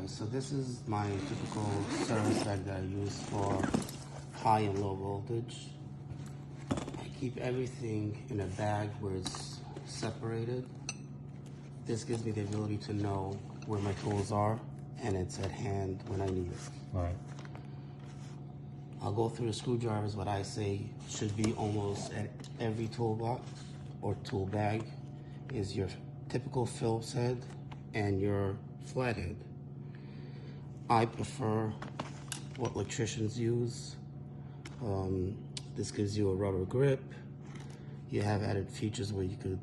Alright, so this is my typical service seg that I use for high and low voltage. I keep everything in a bag where it's separated. This gives me the ability to know where my tools are and it's at hand when I need it. Right. I'll go through the screwdrivers. What I say should be almost at every toolbox or tool bag is your typical Phillips head and your flathead. I prefer what electricians use. This gives you a rubber grip. You have added features where you could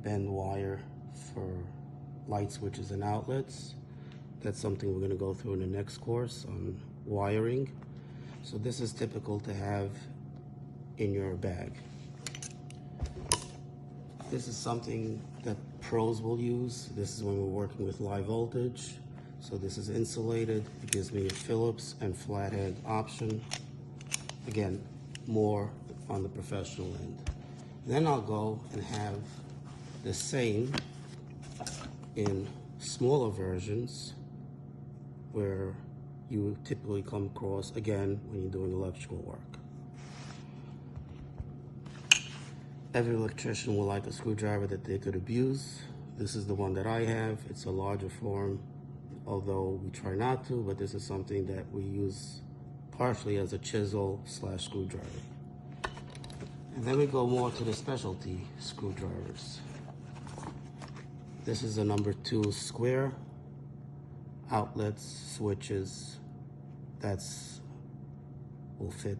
bend wire for light switches and outlets. That's something we're going to go through in the next course on wiring. So this is typical to have in your bag. This is something that pros will use. This is when we're working with high voltage. So this is insulated. It gives me a Phillips and flathead option. Again, more on the professional end. Then I'll go and have the same in smaller versions where you typically come across, again, when you're doing electrical work. Every electrician will like a screwdriver that they could abuse. This is the one that I have. It's a larger form, although we try not to, but this is something that we use partially as a chisel / screwdriver. And then we go more to the specialty screwdrivers. This is a number 2 square. Outlets, switches, that's will fit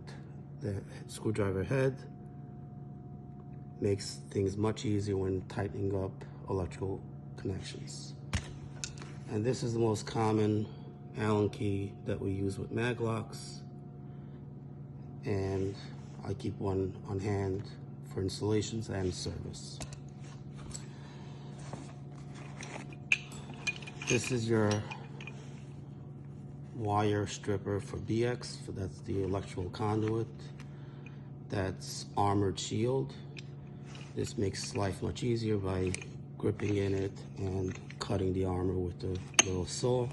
the screwdriver head. Makes things much easier when tightening up electrical connections. And this is the most common Allen key that we use with mag locks. And I keep one on hand for installations and service. This is your wire stripper for BX, so that's the electrical conduit. That's armored shield. This makes life much easier by gripping in it and cutting the armor with the little saw.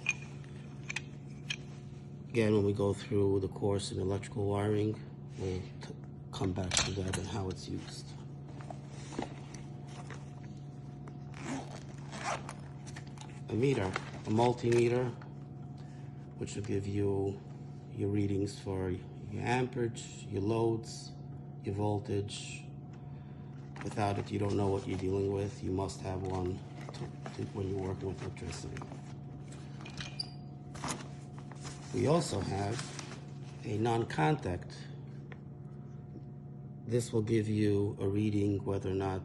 Again, when we go through the course in electrical wiring, we'll come back to that and how it's used. A meter, a multimeter, which will give you your readings for your amperage, your loads, your voltage. Without it, you don't know what you're dealing with. You must have one when you're working with electricity. We also have a non-contact. This will give you a reading whether or not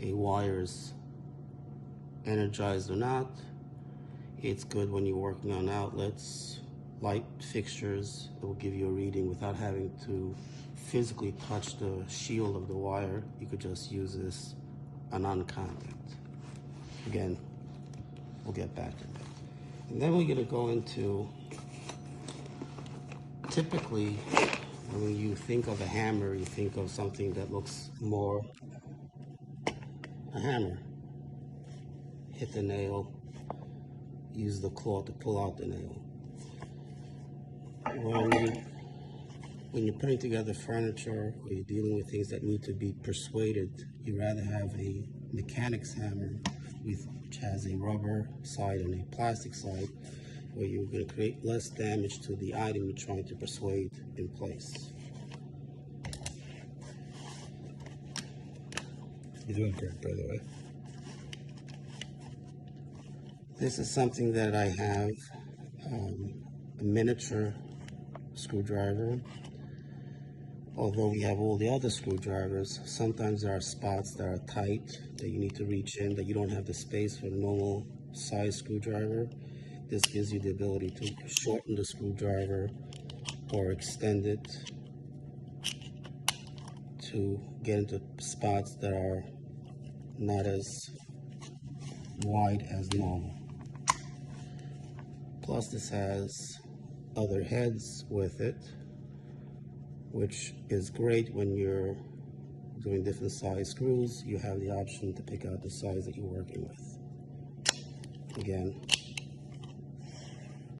a wire is energized or not. It's good when you're working on outlets, light fixtures. It will give you a reading without having to physically touch the shield of the wire. You could just use this a non-contact. Again, we'll get back to that. And then we're going to go into, typically, when you think of a hammer, you think of something that looks more a hammer. Hit the nail, use the claw to pull out the nail. When you're putting together furniture or you're dealing with things that need to be persuaded, you'd rather have a mechanic's hammer which has a rubber side and a plastic side, where you're going to create less damage to the item you're trying to persuade in place. You're doing great, by the way. This is something that I have, a miniature screwdriver. Although we have all the other screwdrivers, sometimes there are spots that are tight that you need to reach in, that you don't have the space for a normal size screwdriver. This gives you the ability to shorten the screwdriver or extend it to get into spots that are not as wide as normal. Plus this has other heads with it, which is great when you're doing different size screws. You have the option to pick out the size that you're working with. Again,